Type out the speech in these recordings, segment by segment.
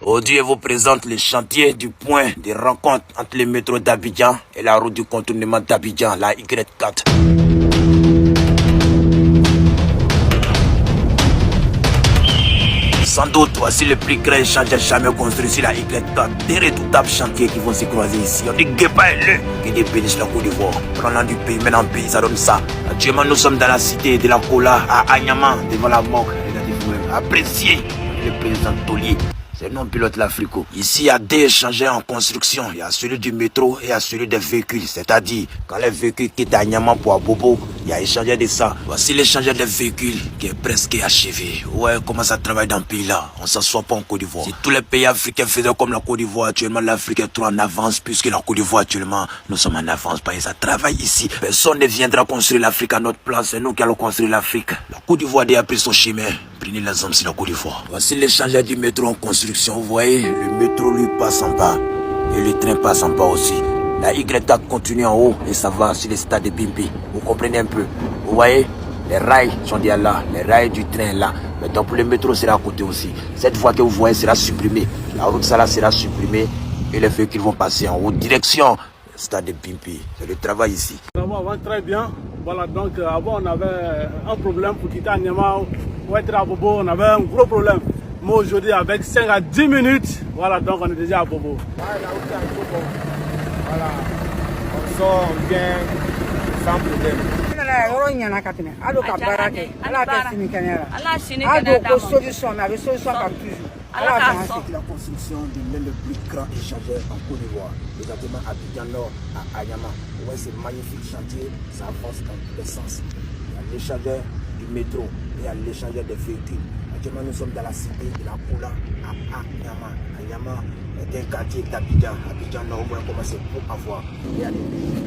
Aujourd'hui, vous présente le chantier du point de rencontre entre le métro d'Abidjan et la route du contournement d'Abidjan, la Y4. Sans doute, voici le plus grand chantier jamais construit sur la Y4. Des redoutables chantiers qui vont se croiser ici. On dit Guépa et le qui débénissent la Côte d'Ivoire. Prenant du pays, maintenant pays, ça donne ça. Actuellement, nous sommes dans la cité de la Kola, à Anyama, devant la mort. Appréciez le président Tolier. C'est non pilote l'Africo. Ici, il y a deux échangeurs en construction. Il y a celui du métro et il y a celui des véhicules. C'est-à-dire, quand les véhicules quittent Anyama pour Abobo, il y a échangeur de ça. Voici l'échangeur des véhicules qui est presque achevé. Ouais, comment ça travaille dans le pays-là? On ne s'assoit pas en Côte d'Ivoire. Si tous les pays africains faisaient comme la Côte d'Ivoire, actuellement, l'Afrique est trop en avance, puisque la Côte d'Ivoire, actuellement, nous sommes en avance. Parce que ça travaille ici. Personne ne viendra construire l'Afrique à notre place. C'est nous qui allons construire l'Afrique. La Côte d'Ivoire a déjà pris son chemin. Prenez l'exemple sur la Côte d'Ivoire. Voici l'échangeur du métro en construction. Vous voyez, le métro lui passe en bas. Et le train passe en bas aussi. La Y4 continue en haut et ça va sur le stade de Bimpi. Vous comprenez un peu? Vous voyez, les rails sont déjà là. Les rails du train là. Maintenant pour le métro, c'est à côté aussi. Cette voie que vous voyez sera supprimée. La route ça là sera supprimée. Et les véhicules vont passer en haute direction. Le stade de Bimpi. C'est le travail ici. Avant, très bien. Voilà, donc avant on avait un problème pour quitter Anyama ou être à Bobo, on avait un gros problème. Mais aujourd'hui avec 5 à 10 minutes, voilà, donc on est déjà à Bobo. Voilà, on sort, on vient sans problème. La construction de l'un des plus grands échangeurs en Côte d'Ivoire, exactement à Abidjan Nord, à Anyama. Ouais, c'est magnifique chantier, ça avance dans tous les sens. Il y a l'échangeur du métro et il y a l'échangeur des véhicules. Actuellement, nous sommes dans la cité de la Kola à Anyama. Anyama est un quartier d'Abidjan. Abidjan Nord, on va commencer pour avoir.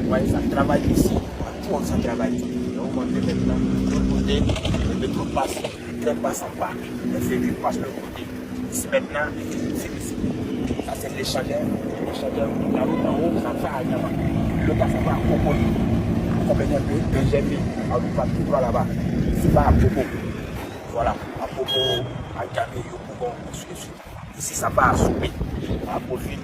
Ouais, ça travaille ici. Tout ça travaille ici. On va maintenant, le métro passe, le train passe en bas, les véhicules passent de l'autre côté. Maintenant, c'est ici. Ça c'est l'échangeur. La route en haut, ça va à Anyama. Le bas, ça va à Popo. Vous comprenez un peu? Benjamin, on va tout droit là-bas. Ici, va à Popo. Voilà, à Popo, à Gamé, Yopougon, ainsi de suite. Ici, ça va à Soubé, à Bovine,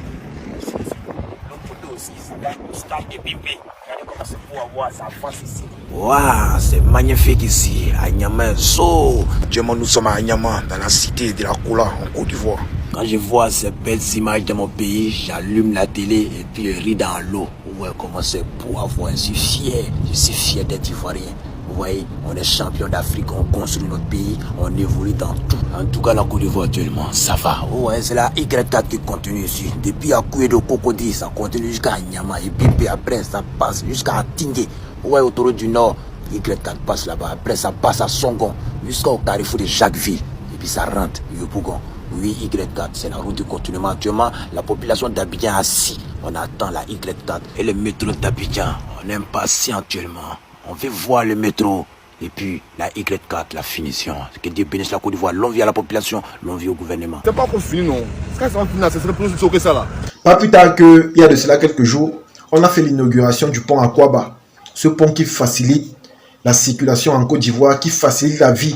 ainsi de suite. L'autre côté aussi, ça va au stade de Bimpi. Regardez comment c'est pour avoir, ça avance ici. Waouh, c'est magnifique ici, à Anyama. Nous sommes à Anyama, dans la cité de la Kola, en Côte d'Ivoire. Quand je vois ces belles images de mon pays, j'allume la télé et puis je ris dans l'eau. Ouais, comment c'est pour avoir, je suis fier d'être Ivoirien. Vous voyez, on est champion d'Afrique, on construit notre pays, on évolue dans tout. En tout cas, la Côte d'Ivoire actuellement, ça va. Ouais, c'est la Y4 qui continue ici. Depuis Akoué de Cocody, ça continue jusqu'à Anyama. Et puis après, ça passe jusqu'à Tingé. Ouais, autour du Nord, Y4 passe là-bas. Après, ça passe à Songon, jusqu'au carrefour de Jacquesville. Et puis ça rentre, Yopougon. Oui, Y4, c'est la route du continuement. Actuellement, la population d'Abidjan est assise. On attend la Y4 et le métro d'Abidjan. On est impatient actuellement. On veut voir le métro et puis la Y4, la finition. Que Dieu bénisse la Côte d'Ivoire. L'on vit à la population, l'on vit au gouvernement. C'est pas encore fini, non. Quand ça va finir, c'est plus que ça là. Pas plus tard qu'il y a de cela quelques jours, on a fait l'inauguration du pont à Kwaba. Ce pont qui facilite la circulation en Côte d'Ivoire, qui facilite la vie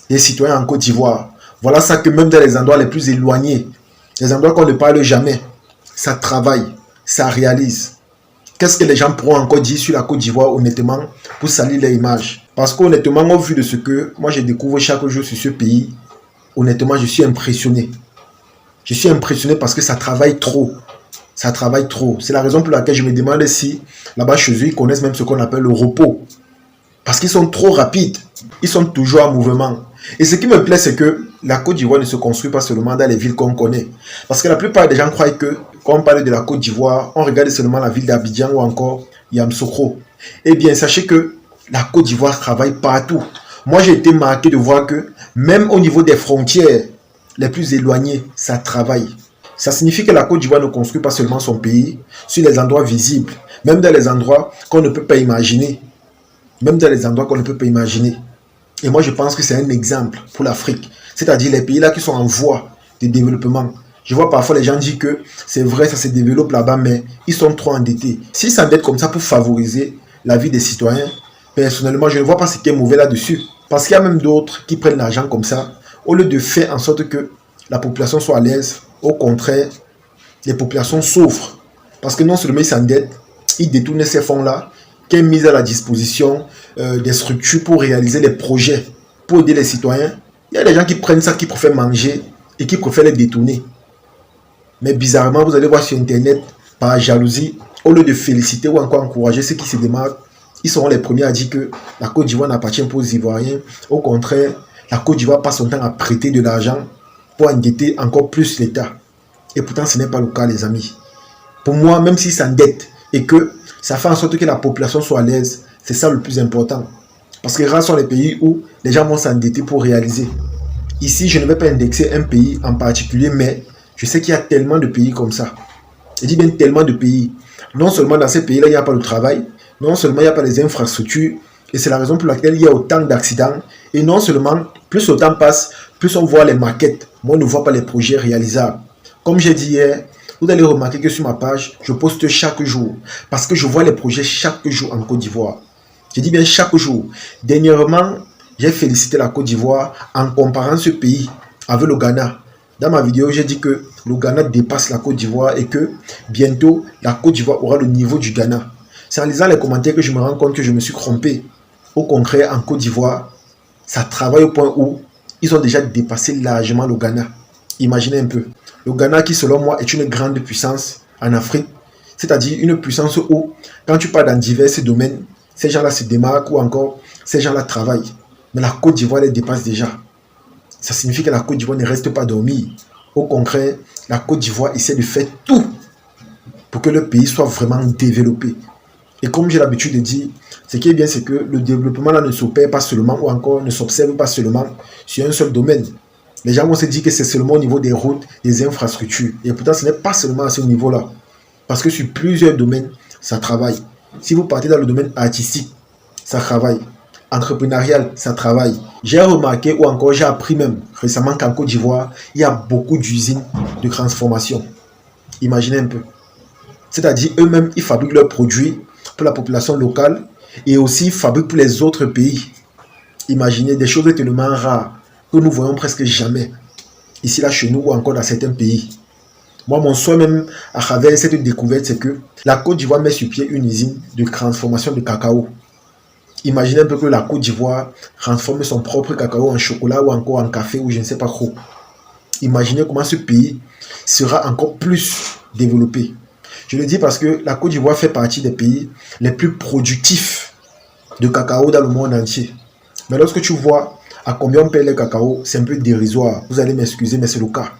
des citoyens en Côte d'Ivoire. Voilà ça que même dans les endroits les plus éloignés, les endroits qu'on ne parle jamais, ça travaille, ça réalise. Qu'est-ce que les gens pourront encore dire sur la Côte d'Ivoire, honnêtement, pour salir leur image? Parce qu'honnêtement, au vu de ce que moi je découvre chaque jour sur ce pays, honnêtement, je suis impressionné. Je suis impressionné parce que ça travaille trop. Ça travaille trop. C'est la raison pour laquelle je me demande si là-bas chez eux, ils connaissent même ce qu'on appelle le repos. Parce qu'ils sont trop rapides. Ils sont toujours en mouvement. Et ce qui me plaît, c'est que la Côte d'Ivoire ne se construit pas seulement dans les villes qu'on connaît. Parce que la plupart des gens croient que quand on parle de la Côte d'Ivoire, on regarde seulement la ville d'Abidjan ou encore Yamoussoukro. Eh bien, sachez que la Côte d'Ivoire travaille partout. Moi, j'ai été marqué de voir que même au niveau des frontières les plus éloignées, ça travaille. Ça signifie que la Côte d'Ivoire ne construit pas seulement son pays sur les endroits visibles, même dans les endroits qu'on ne peut pas imaginer. Même dans les endroits qu'on ne peut pas imaginer. Et moi, je pense que c'est un exemple pour l'Afrique. C'est-à-dire les pays là qui sont en voie de développement. Je vois parfois les gens dire que c'est vrai, ça se développe là-bas, mais ils sont trop endettés. S'ils s'endettent comme ça pour favoriser la vie des citoyens, personnellement, je ne vois pas ce qui est mauvais là-dessus. Parce qu'il y a même d'autres qui prennent l'argent comme ça, au lieu de faire en sorte que la population soit à l'aise, Au contraire, les populations souffrent. Parce que non seulement ils s'endettent, ils détournent ces fonds-là qui est mis à la disposition des structures pour réaliser les projets, pour aider les citoyens. Il y a des gens qui prennent ça, qui préfèrent manger et qui préfèrent les détourner. Mais bizarrement, vous allez voir sur Internet, par jalousie, au lieu de féliciter ou encore encourager ceux qui se démarquent, ils seront les premiers à dire que la Côte d'Ivoire n'appartient pas aux Ivoiriens. Au contraire, la Côte d'Ivoire passe son temps à prêter de l'argent pour endetter encore plus l'État. Et pourtant, ce n'est pas le cas, les amis. Pour moi, même s'ils s'endettent et que ça fait en sorte que la population soit à l'aise, c'est ça le plus important. Parce que rares sont les pays où les gens vont s'endetter pour réaliser. Ici, je ne vais pas indexer un pays en particulier, mais je sais qu'il y a tellement de pays comme ça. Je dis bien tellement de pays. Non seulement dans ces pays-là, il n'y a pas de travail, non seulement il n'y a pas les infrastructures, et c'est la raison pour laquelle il y a autant d'accidents. Et non seulement, plus le temps passe, plus on voit les maquettes, mais on ne voit pas les projets réalisables. Comme j'ai dit hier, vous allez remarquer que sur ma page, je poste chaque jour. Parce que je vois les projets chaque jour en Côte d'Ivoire. Je dis bien chaque jour. Dernièrement, j'ai félicité la Côte d'Ivoire en comparant ce pays avec le Ghana. Dans ma vidéo, j'ai dit que le Ghana dépasse la Côte d'Ivoire et que bientôt, la Côte d'Ivoire aura le niveau du Ghana. C'est en lisant les commentaires que je me rends compte que je me suis trompé. Au contraire, en Côte d'Ivoire, ça travaille au point où ils ont déjà dépassé largement le Ghana. Imaginez un peu. Le Ghana qui, selon moi, est une grande puissance en Afrique. C'est-à-dire une puissance où, quand tu pars dans divers domaines, ces gens-là se démarquent ou encore ces gens-là travaillent. Mais la Côte d'Ivoire les dépasse déjà. Ça signifie que la Côte d'Ivoire ne reste pas dormir. Au contraire, la Côte d'Ivoire essaie de faire tout pour que le pays soit vraiment développé. Et comme j'ai l'habitude de dire, ce qui est bien, c'est que le développement là ne s'opère pas seulement ou encore ne s'observe pas seulement sur un seul domaine. Les gens vont se dire que c'est seulement au niveau des routes, des infrastructures. Et pourtant, ce n'est pas seulement à ce niveau-là. Parce que sur plusieurs domaines, ça travaille. Si vous partez dans le domaine artistique, ça travaille. Entrepreneurial, ça travaille. J'ai remarqué ou encore j'ai appris même récemment qu'en Côte d'Ivoire, il y a beaucoup d'usines de transformation. Imaginez un peu. C'est-à-dire eux-mêmes, ils fabriquent leurs produits pour la population locale et aussi fabriquent pour les autres pays. Imaginez des choses tellement rares que nous voyons presque jamais ici là chez nous ou encore dans certains pays. Moi, mon souhait même à travers cette découverte, c'est que la Côte d'Ivoire met sur pied une usine de transformation de cacao. Imaginez un peu que la Côte d'Ivoire transforme son propre cacao en chocolat ou encore en café ou je ne sais pas trop. Imaginez comment ce pays sera encore plus développé. Je le dis parce que la Côte d'Ivoire fait partie des pays les plus productifs de cacao dans le monde entier. Mais lorsque tu vois à combien on paye le cacao, c'est un peu dérisoire. Vous allez m'excuser, mais c'est le cas.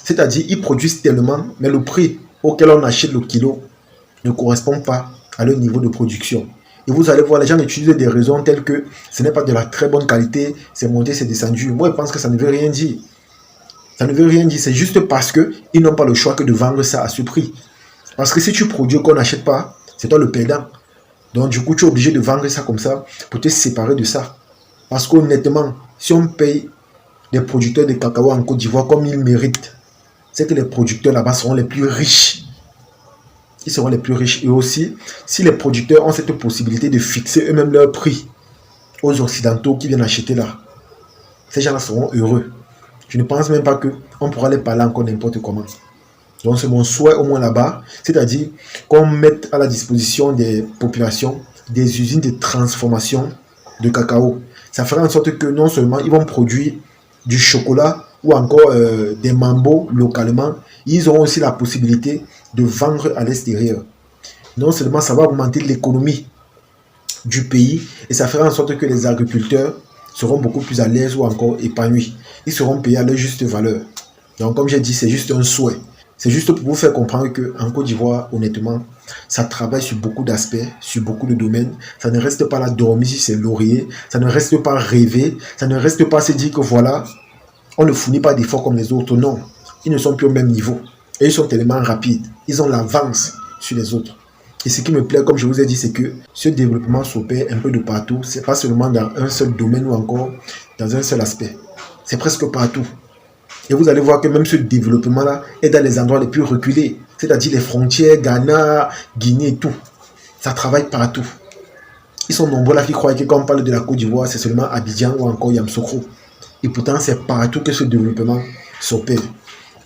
C'est-à-dire, ils produisent tellement, mais le prix auquel on achète le kilo ne correspond pas à leur niveau de production. Et vous allez voir, les gens utilisent des raisons telles que ce n'est pas de la très bonne qualité, c'est monté, c'est descendu. Moi, je pense que ça ne veut rien dire. Ça ne veut rien dire, c'est juste parce qu'ils n'ont pas le choix que de vendre ça à ce prix. Parce que si tu produis qu'on n'achète pas, c'est toi le perdant. Donc du coup, tu es obligé de vendre ça comme ça pour te séparer de ça. Parce qu'honnêtement, si on paye les producteurs de cacao en Côte d'Ivoire comme ils méritent, c'est que les producteurs là-bas seront les plus riches. Ils seront les plus riches. Et aussi, si les producteurs ont cette possibilité de fixer eux-mêmes leur prix aux Occidentaux qui viennent acheter là, ces gens-là seront heureux. Je ne pense même pas qu'on pourra les parler encore n'importe comment. Donc c'est mon souhait au moins là-bas, c'est-à-dire qu'on mette à la disposition des populations des usines de transformation de cacao. Ça fera en sorte que non seulement ils vont produire du chocolat ou encore des mambos localement, ils auront aussi la possibilité de vendre à l'extérieur. Non seulement ça va augmenter l'économie du pays et ça fera en sorte que les agriculteurs seront beaucoup plus à l'aise ou encore épanouis. Ils seront payés à leur juste valeur. Donc comme j'ai dit, c'est juste un souhait. C'est juste pour vous faire comprendre qu'en Côte d'Ivoire, honnêtement, ça travaille sur beaucoup d'aspects, sur beaucoup de domaines. Ça ne reste pas là dormir sur ses lauriers. Ça ne reste pas rêver. Ça ne reste pas se dire que voilà, on ne fournit pas d'efforts comme les autres. Non, ils ne sont plus au même niveau. Et ils sont tellement rapides. Ils ont l'avance sur les autres. Et ce qui me plaît, comme je vous ai dit, c'est que ce développement s'opère un peu de partout. Ce n'est pas seulement dans un seul domaine ou encore dans un seul aspect. C'est presque partout. Et vous allez voir que même ce développement-là est dans les endroits les plus reculés. C'est-à-dire les frontières, Ghana, Guinée et tout. Ça travaille partout. Ils sont nombreux là qui croient que quand on parle de la Côte d'Ivoire, c'est seulement Abidjan ou encore Yamoussoukro. Et pourtant, c'est partout que ce développement s'opère.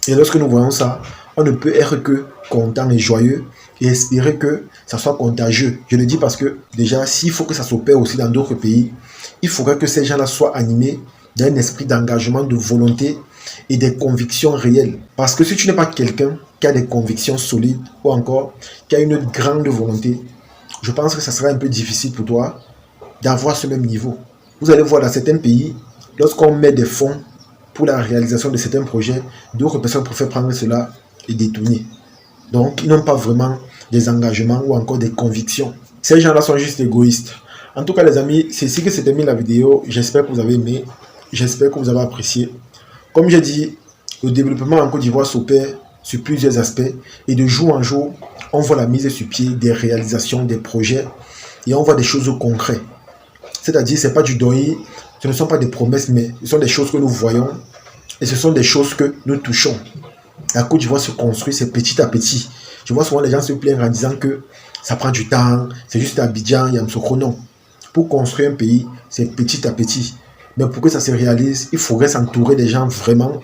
Et lorsque nous voyons ça, on ne peut être que content et joyeux et espérer que ça soit contagieux. Je le dis parce que déjà, s'il faut que ça s'opère aussi dans d'autres pays, il faudrait que ces gens-là soient animés d'un esprit d'engagement, de volonté et des convictions réelles. Parce que si tu n'es pas quelqu'un qui a des convictions solides ou encore qui a une grande volonté, je pense que ça sera un peu difficile pour toi d'avoir ce même niveau. Vous allez voir dans certains pays, lorsqu'on met des fonds pour la réalisation de certains projets, d'autres personnes préfèrent prendre cela et détourner. Donc, ils n'ont pas vraiment des engagements ou encore des convictions. Ces gens-là sont juste égoïstes. En tout cas, les amis, c'est ici que s'est terminée la vidéo. J'espère que vous avez aimé. J'espère que vous avez apprécié. Comme j'ai dit, le développement en Côte d'Ivoire s'opère sur plusieurs aspects. Et de jour en jour, on voit la mise sur pied des réalisations, des projets. Et on voit des choses concrètes. C'est-à-dire, ce n'est pas du doi, ce ne sont pas des promesses, mais ce sont des choses que nous voyons. Et ce sont des choses que nous touchons. La Côte d'Ivoire se construit, c'est petit à petit. Je vois souvent les gens se plaignent en disant que ça prend du temps, c'est juste Abidjan, Yamoussoukro. Non. Pour construire un pays, c'est petit à petit. Mais pour que ça se réalise, il faudrait s'entourer des gens vraiment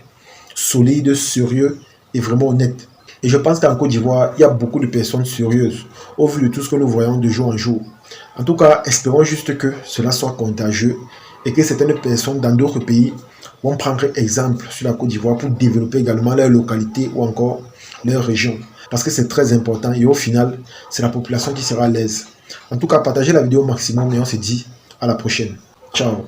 solides, sérieux et vraiment honnêtes. Et je pense qu'en Côte d'Ivoire, il y a beaucoup de personnes sérieuses, au vu de tout ce que nous voyons de jour en jour. En tout cas, espérons juste que cela soit contagieux et que certaines personnes dans d'autres pays vont prendre exemple sur la Côte d'Ivoire pour développer également leur localité ou encore leur région. Parce que c'est très important et au final, c'est la population qui sera à l'aise. En tout cas, partagez la vidéo au maximum et on se dit à la prochaine. Ciao.